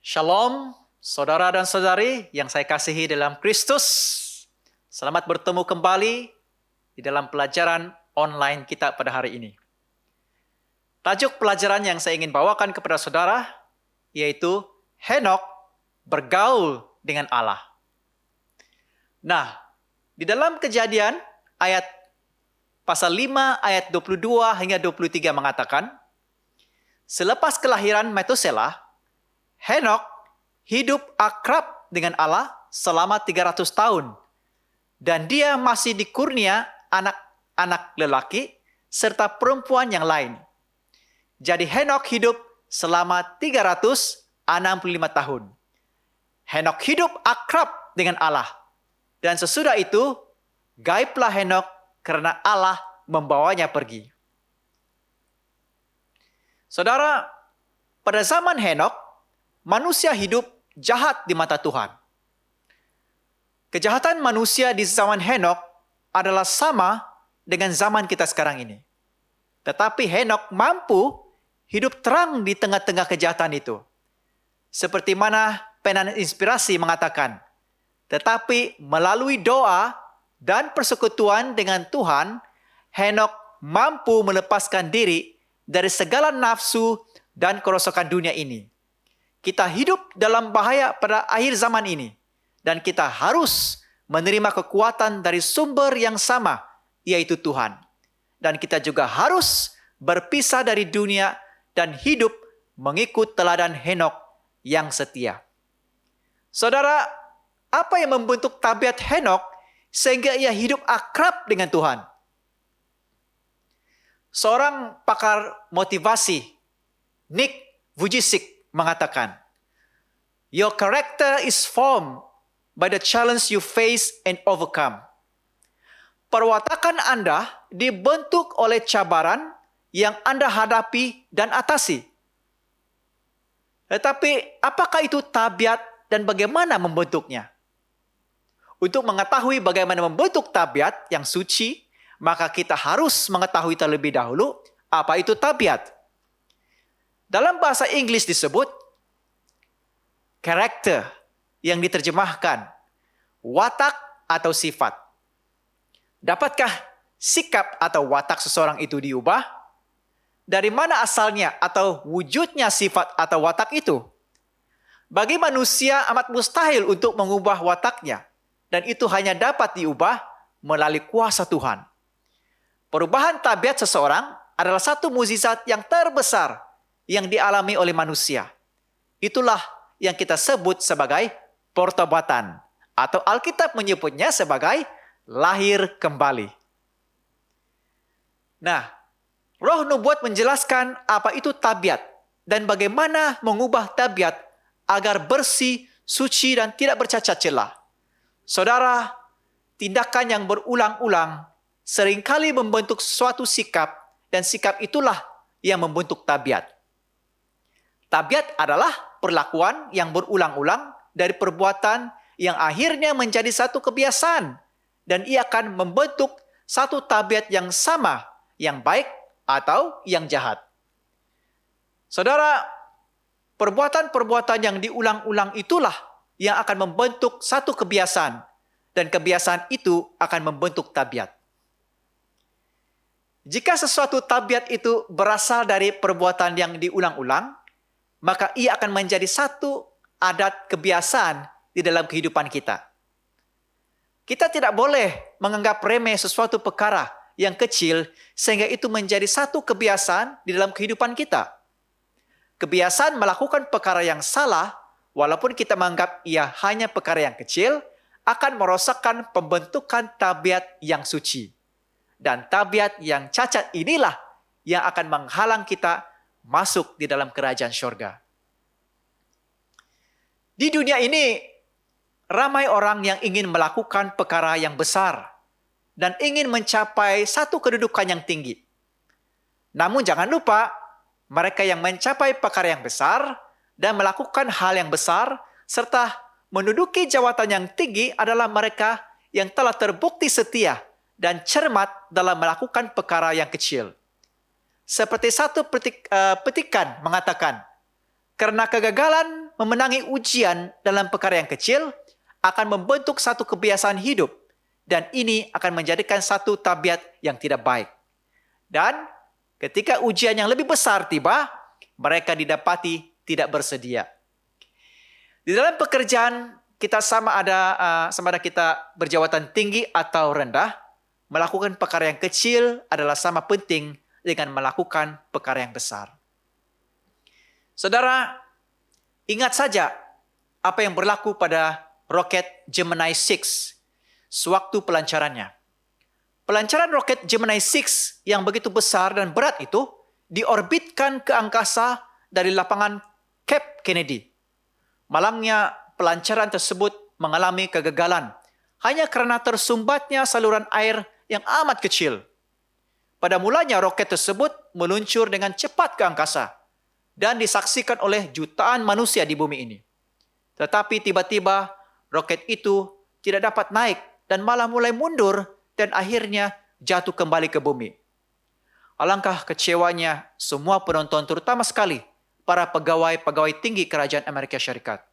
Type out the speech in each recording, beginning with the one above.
Shalom, saudara dan saudari yang saya kasihi dalam Kristus. Selamat bertemu kembali di dalam pelajaran online kita pada hari ini. Tajuk pelajaran yang saya ingin bawakan kepada saudara yaitu Henok bergaul dengan Allah. Nah, di dalam Kejadian ayat pasal 5 ayat 22 hingga 23 mengatakan, selepas kelahiran Metusela, Henok hidup akrab dengan Allah selama 300 tahun. Dan dia masih dikurnia anak-anak lelaki serta perempuan yang lain. Jadi Henok hidup selama 365 tahun. Henok hidup akrab dengan Allah. Dan sesudah itu, gaiblah Henok karena Allah membawanya pergi. Saudara, pada zaman Henok, manusia hidup jahat di mata Tuhan. Kejahatan manusia di zaman Henok adalah sama dengan zaman kita sekarang ini. Tetapi Henok mampu hidup terang di tengah-tengah kejahatan itu. Seperti mana penan inspirasi mengatakan, tetapi melalui doa dan persekutuan dengan Tuhan, Henok mampu melepaskan diri dari segala nafsu dan kerosakan dunia ini. Kita hidup dalam bahaya pada akhir zaman ini. Dan kita harus menerima kekuatan dari sumber yang sama, yaitu Tuhan. Dan kita juga harus berpisah dari dunia dan hidup mengikut teladan Henok yang setia. Saudara, apa yang membentuk tabiat Henok sehingga ia hidup akrab dengan Tuhan? Seorang pakar motivasi, Nick Vujicic, mengatakan, your character is formed by the challenge you face and overcome. Perwatakan Anda dibentuk oleh cabaran yang Anda hadapi dan atasi. Tetapi apakah itu tabiat dan bagaimana membentuknya? Untuk mengetahui bagaimana membentuk tabiat yang suci, maka kita harus mengetahui terlebih dahulu apa itu tabiat. Dalam bahasa Inggris disebut karakter, yang diterjemahkan watak atau sifat. Dapatkah sikap atau watak seseorang itu diubah? Dari mana asalnya atau wujudnya sifat atau watak itu? Bagi manusia amat mustahil untuk mengubah wataknya, dan itu hanya dapat diubah melalui kuasa Tuhan. Perubahan tabiat seseorang adalah satu mukjizat yang terbesar yang dialami oleh manusia. Itulah yang kita sebut sebagai pertobatan, atau Alkitab menyebutnya sebagai lahir kembali. Nah, Roh Nubuat menjelaskan apa itu tabiat dan bagaimana mengubah tabiat agar bersih, suci, dan tidak bercacat celah. Saudara, tindakan yang berulang-ulang seringkali membentuk suatu sikap, dan sikap itulah yang membentuk tabiat. Tabiat adalah perlakuan yang berulang-ulang dari perbuatan yang akhirnya menjadi satu kebiasaan. Dan ia akan membentuk satu tabiat yang sama, yang baik atau yang jahat. Saudara, perbuatan-perbuatan yang diulang-ulang itulah yang akan membentuk satu kebiasaan. Dan kebiasaan itu akan membentuk tabiat. Jika sesuatu tabiat itu berasal dari perbuatan yang diulang-ulang, maka ia akan menjadi satu adat kebiasaan di dalam kehidupan kita. Kita tidak boleh menganggap remeh sesuatu perkara yang kecil sehingga itu menjadi satu kebiasaan di dalam kehidupan kita. Kebiasaan melakukan perkara yang salah, walaupun kita menganggap ia hanya perkara yang kecil, akan merosakkan pembentukan tabiat yang suci. Dan tabiat yang cacat inilah yang akan menghalang kita masuk di dalam kerajaan surga. Di dunia ini, ramai orang yang ingin melakukan perkara yang besar dan ingin mencapai satu kedudukan yang tinggi. Namun jangan lupa, mereka yang mencapai perkara yang besar dan melakukan hal yang besar serta menduduki jawatan yang tinggi adalah mereka yang telah terbukti setia dan cermat dalam melakukan perkara yang kecil. Seperti satu petikan mengatakan, karena kegagalan memenangi ujian dalam perkara yang kecil akan membentuk satu kebiasaan hidup. Dan ini akan menjadikan satu tabiat yang tidak baik. Dan ketika ujian yang lebih besar tiba, mereka didapati tidak bersedia. Di dalam pekerjaan kita sama ada kita berjabatan tinggi atau rendah, melakukan perkara yang kecil adalah sama penting dengan melakukan perkara yang besar. Saudara, ingat saja apa yang berlaku pada roket Gemini 6 sewaktu pelancarannya. Pelancaran roket Gemini 6 yang begitu besar dan berat itu diorbitkan ke angkasa dari lapangan Cape Kennedy. Malangnya pelancaran tersebut mengalami kegagalan hanya karena tersumbatnya saluran air yang amat kecil. Pada mulanya roket tersebut meluncur dengan cepat ke angkasa dan disaksikan oleh jutaan manusia di bumi ini. Tetapi tiba-tiba roket itu tidak dapat naik dan malah mulai mundur dan akhirnya jatuh kembali ke bumi. Alangkah kecewanya semua penonton, terutama sekali para pegawai tinggi kerajaan Amerika Syarikat.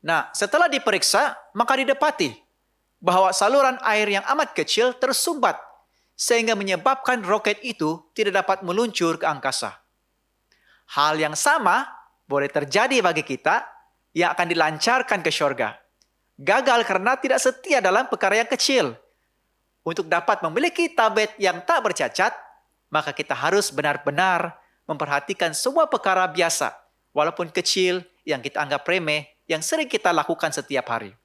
Nah, setelah diperiksa, maka didapati bahwa saluran air yang amat kecil tersumbat sehingga menyebabkan roket itu tidak dapat meluncur ke angkasa. Hal yang sama boleh terjadi bagi kita yang akan dilancarkan ke syurga. Gagal karena tidak setia dalam perkara yang kecil. Untuk dapat memiliki tabiat yang tak bercacat, maka kita harus benar-benar memperhatikan semua perkara biasa, walaupun kecil, yang kita anggap remeh, yang sering kita lakukan setiap hari.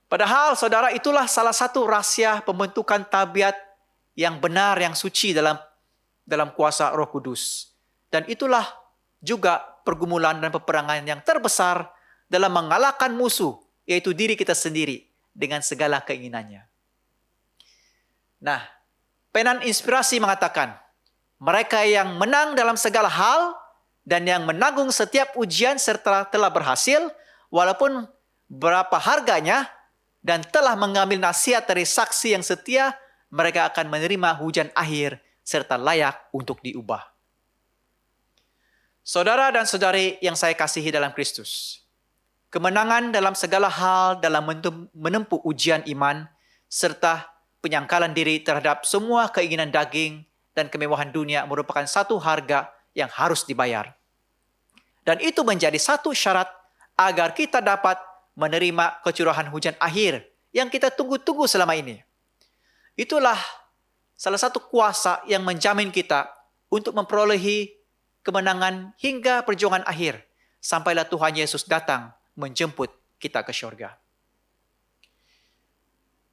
Padahal, saudara, itulah salah satu rahasia pembentukan tabiat yang benar, yang suci dalam kuasa Roh Kudus. Dan itulah juga pergumulan dan peperangan yang terbesar dalam mengalahkan musuh, yaitu diri kita sendiri dengan segala keinginannya. Nah, penan inspirasi mengatakan, mereka yang menang dalam segala hal dan yang menanggung setiap ujian serta telah berhasil, walaupun berapa harganya, dan telah mengambil nasihat dari saksi yang setia, mereka akan menerima hujan akhir serta layak untuk diubah. Saudara dan saudari yang saya kasihi dalam Kristus, kemenangan dalam segala hal dalam menempuh ujian iman serta penyangkalan diri terhadap semua keinginan daging dan kemewahan dunia merupakan satu harga yang harus dibayar. Dan itu menjadi satu syarat agar kita dapat menerima kecurahan hujan akhir yang kita tunggu-tunggu selama ini. Itulah salah satu kuasa yang menjamin kita untuk memperolehi kemenangan hingga perjuangan akhir, sampailah Tuhan Yesus datang menjemput kita ke syurga.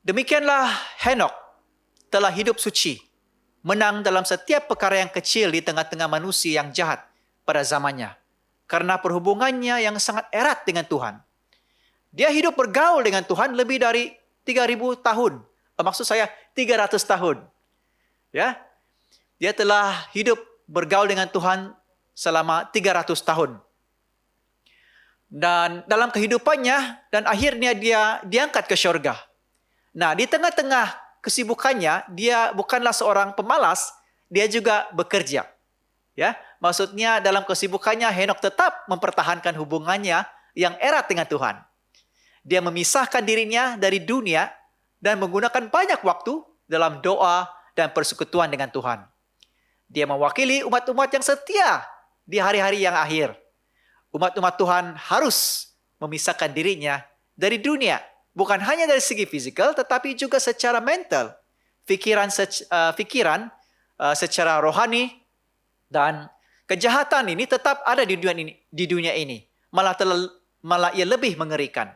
Demikianlah Henokh telah hidup suci, menang dalam setiap perkara yang kecil di tengah-tengah manusia yang jahat pada zamannya, karena perhubungannya yang sangat erat dengan Tuhan. Dia hidup bergaul dengan Tuhan lebih dari 3.000 tahun. Maksud saya 300 tahun. Ya, dia telah hidup bergaul dengan Tuhan selama 300 tahun. Dan dalam kehidupannya, dan akhirnya dia diangkat ke syurga. Nah, di tengah-tengah kesibukannya, dia bukanlah seorang pemalas, dia juga bekerja. Ya, maksudnya dalam kesibukannya Henokh tetap mempertahankan hubungannya yang erat dengan Tuhan. Dia memisahkan dirinya dari dunia dan menggunakan banyak waktu dalam doa dan persekutuan dengan Tuhan. Dia mewakili umat-umat yang setia di hari-hari yang akhir. Umat-umat Tuhan harus memisahkan dirinya dari dunia. Bukan hanya dari segi fisikal, tetapi juga secara mental. Pikiran secara rohani, dan kejahatan ini tetap ada di dunia ini. Malah ia lebih mengerikan.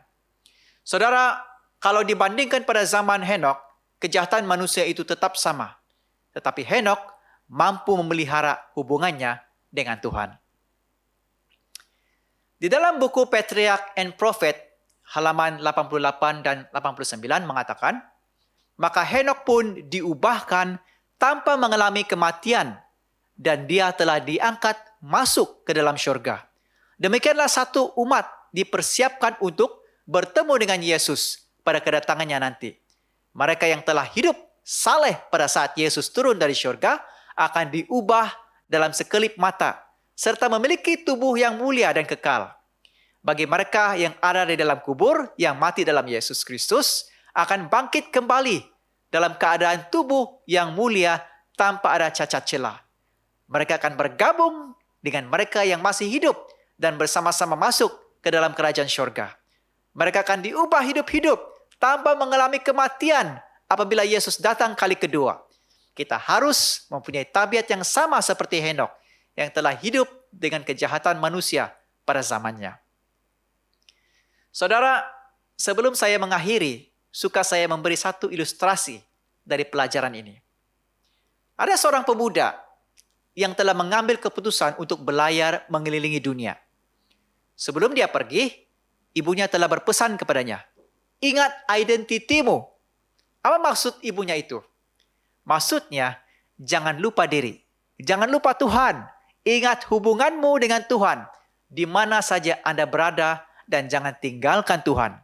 Saudara, kalau dibandingkan pada zaman Henokh, kejahatan manusia itu tetap sama. Tetapi Henokh mampu memelihara hubungannya dengan Tuhan. Di dalam buku Patriarch and Prophet, halaman 88 dan 89 mengatakan, maka Henokh pun diubahkan tanpa mengalami kematian, dan dia telah diangkat masuk ke dalam syurga. Demikianlah satu umat dipersiapkan untuk bertemu dengan Yesus pada kedatangannya nanti. Mereka yang telah hidup saleh pada saat Yesus turun dari syurga akan diubah dalam sekelip mata, serta memiliki tubuh yang mulia dan kekal. Bagi mereka yang ada di dalam kubur, yang mati dalam Yesus Kristus, akan bangkit kembali dalam keadaan tubuh yang mulia tanpa ada cacat celah. Mereka akan bergabung dengan mereka yang masih hidup dan bersama-sama masuk ke dalam kerajaan syurga. Mereka akan diubah hidup-hidup tanpa mengalami kematian apabila Yesus datang kali kedua. Kita harus mempunyai tabiat yang sama seperti Henokh yang telah hidup dengan kejahatan manusia pada zamannya. Saudara, sebelum saya mengakhiri, suka saya memberi satu ilustrasi dari pelajaran ini. Ada seorang pemuda yang telah mengambil keputusan untuk berlayar mengelilingi dunia. Sebelum dia pergi, ibunya telah berpesan kepadanya, "Ingat identitimu." Apa maksud ibunya itu? Maksudnya, jangan lupa diri. Jangan lupa Tuhan. Ingat hubunganmu dengan Tuhan, di mana saja Anda berada, dan jangan tinggalkan Tuhan.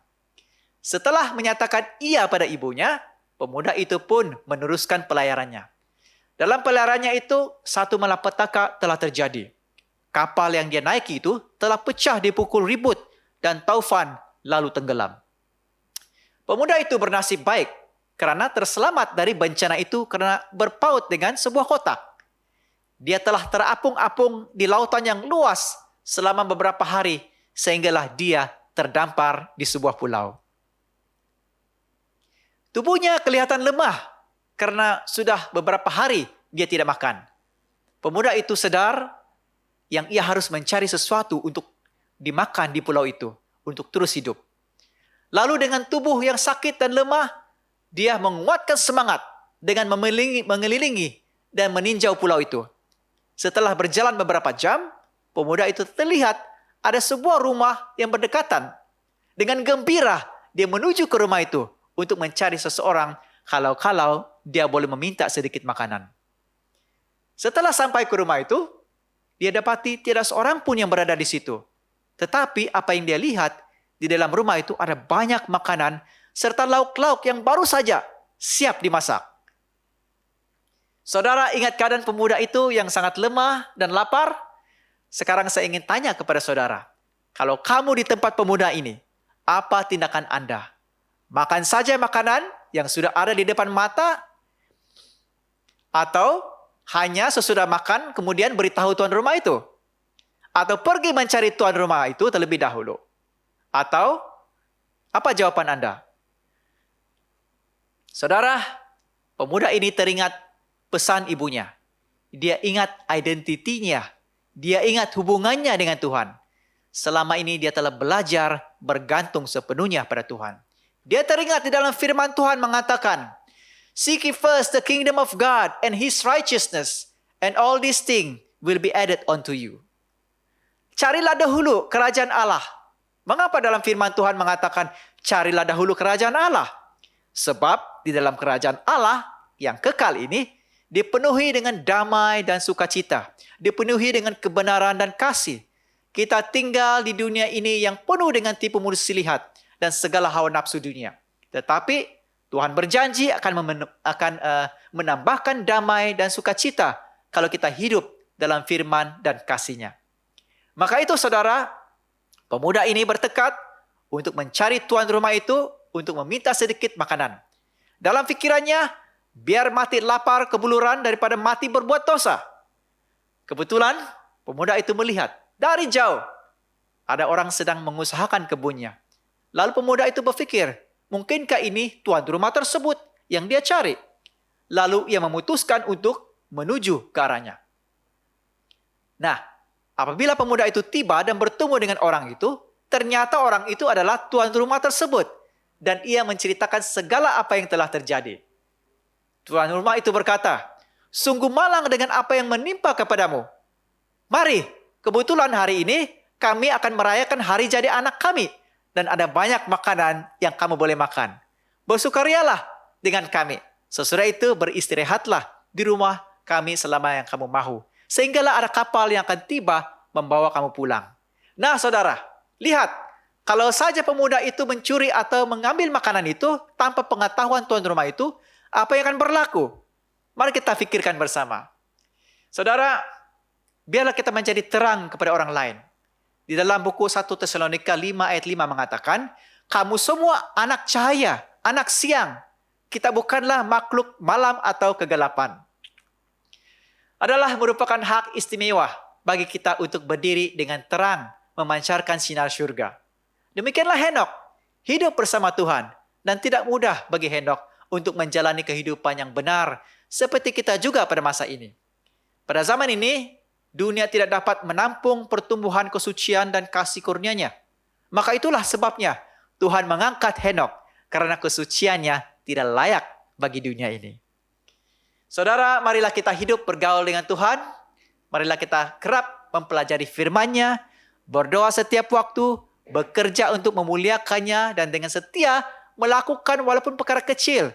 Setelah menyatakan iya pada ibunya, pemuda itu pun meneruskan pelayarannya. Dalam pelayarannya itu, satu malapetaka telah terjadi. Kapal yang dia naiki itu telah pecah dipukul ribut dan taufan lalu tenggelam. Pemuda itu bernasib baik karena terselamat dari bencana itu karena berpaut dengan sebuah kota. Dia telah terapung-apung di lautan yang luas selama beberapa hari sehinggalah dia terdampar di sebuah pulau. Tubuhnya kelihatan lemah karena sudah beberapa hari dia tidak makan. Pemuda itu sadar yang ia harus mencari sesuatu untuk dimakan di pulau itu untuk terus hidup. Lalu dengan tubuh yang sakit dan lemah, dia menguatkan semangat dengan mengelilingi dan meninjau pulau itu. Setelah berjalan beberapa jam, pemuda itu terlihat ada sebuah rumah yang berdekatan. Dengan gembira, dia menuju ke rumah itu untuk mencari seseorang kalau dia boleh meminta sedikit makanan. Setelah sampai ke rumah itu, dia dapati tidak seorang pun yang berada di situ. Tetapi apa yang dia lihat, di dalam rumah itu ada banyak makanan serta lauk-lauk yang baru saja siap dimasak. Saudara ingat keadaan pemuda itu yang sangat lemah dan lapar? Sekarang saya ingin tanya kepada saudara, kalau kamu di tempat pemuda ini, apa tindakan Anda? Makan saja makanan yang sudah ada di depan mata? Atau hanya sesudah makan kemudian beritahu tuan rumah itu? Atau pergi mencari tuan rumah itu terlebih dahulu? Atau apa jawaban Anda? Saudara, pemuda ini teringat pesan ibunya. Dia ingat identitinya. Dia ingat hubungannya dengan Tuhan. Selama ini dia telah belajar bergantung sepenuhnya pada Tuhan. Dia teringat di dalam firman Tuhan mengatakan, "Seek ye first the kingdom of God and His righteousness, and all these things will be added unto you." Carilah dahulu kerajaan Allah. Mengapa dalam firman Tuhan mengatakan, carilah dahulu kerajaan Allah? Sebab di dalam kerajaan Allah yang kekal ini, dipenuhi dengan damai dan sukacita. Dipenuhi dengan kebenaran dan kasih. Kita tinggal di dunia ini yang penuh dengan tipu muslihat dan segala hawa nafsu dunia. Tetapi Tuhan berjanji akan menambahkan damai dan sukacita kalau kita hidup dalam firman dan kasih-Nya. Maka itu saudara, pemuda ini bertekad untuk mencari tuan rumah itu untuk meminta sedikit makanan. Dalam pikirannya, biar mati lapar kebuluran daripada mati berbuat dosa. Kebetulan pemuda itu melihat dari jauh ada orang sedang mengusahakan kebunnya. Lalu pemuda itu berpikir, mungkinkah ini tuan rumah tersebut yang dia cari? Lalu ia memutuskan untuk menuju ke arahnya. Nah, apabila pemuda itu tiba dan bertemu dengan orang itu, ternyata orang itu adalah tuan rumah tersebut. Dan ia menceritakan segala apa yang telah terjadi. Tuan rumah itu berkata, "Sungguh malang dengan apa yang menimpa kepadamu. Mari, kebetulan hari ini kami akan merayakan hari jadi anak kami. Dan ada banyak makanan yang kamu boleh makan. Bersukarialah dengan kami. Sesudah itu beristirahatlah di rumah kami selama yang kamu mahu. Sehinggalah ada kapal yang akan tiba membawa kamu pulang." Nah saudara, lihat. Kalau saja pemuda itu mencuri atau mengambil makanan itu tanpa pengetahuan tuan rumah itu, apa yang akan berlaku? Mari kita pikirkan bersama. Saudara, Biarlah kita menjadi terang kepada orang lain. Di dalam buku 1 Tesalonika 5 ayat 5 mengatakan, kamu semua anak cahaya, anak siang. Kita bukanlah makhluk malam atau kegelapan. Adalah merupakan hak istimewa bagi kita untuk berdiri dengan terang, memancarkan sinar surga. Demikianlah Henokh, hidup bersama Tuhan, dan tidak mudah bagi Henokh untuk menjalani kehidupan yang benar, seperti kita juga pada masa ini. Pada zaman ini, dunia tidak dapat menampung pertumbuhan kesucian dan kasih kurnia-Nya. Maka itulah sebabnya Tuhan mengangkat Henokh, karena kesuciannya tidak layak bagi dunia ini. Saudara, marilah kita hidup bergaul dengan Tuhan. Marilah kita kerap mempelajari firman-Nya, berdoa setiap waktu, bekerja untuk memuliakannya, dan dengan setia melakukan walaupun perkara kecil.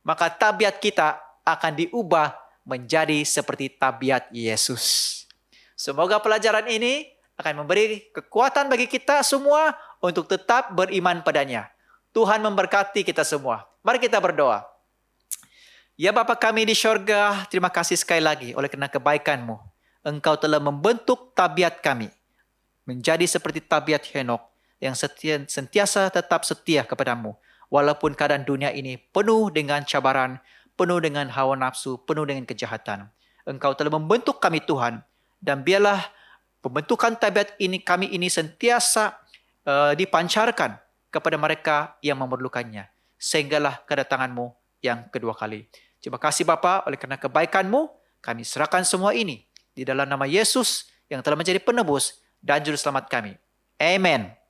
Maka tabiat kita akan diubah menjadi seperti tabiat Yesus. Semoga pelajaran ini akan memberi kekuatan bagi kita semua untuk tetap beriman padanya. Tuhan memberkati kita semua. Mari kita berdoa. Ya Bapa kami di syurga, terima kasih sekali lagi oleh karena kebaikan-Mu. Engkau telah membentuk tabiat kami menjadi seperti tabiat Henokh yang sentiasa tetap setia kepadamu. Walaupun keadaan dunia ini penuh dengan cabaran, penuh dengan hawa nafsu, penuh dengan kejahatan. Engkau telah membentuk kami Tuhan. Dan biarlah pembentukan tabiat kami ini sentiasa dipancarkan kepada mereka yang memerlukannya. Sehinggalah kedatangan-Mu yang kedua kali. Terima kasih Bapa, oleh karena kebaikan-Mu, kami serahkan semua ini di dalam nama Yesus yang telah menjadi penebus dan juru selamat kami. Amen.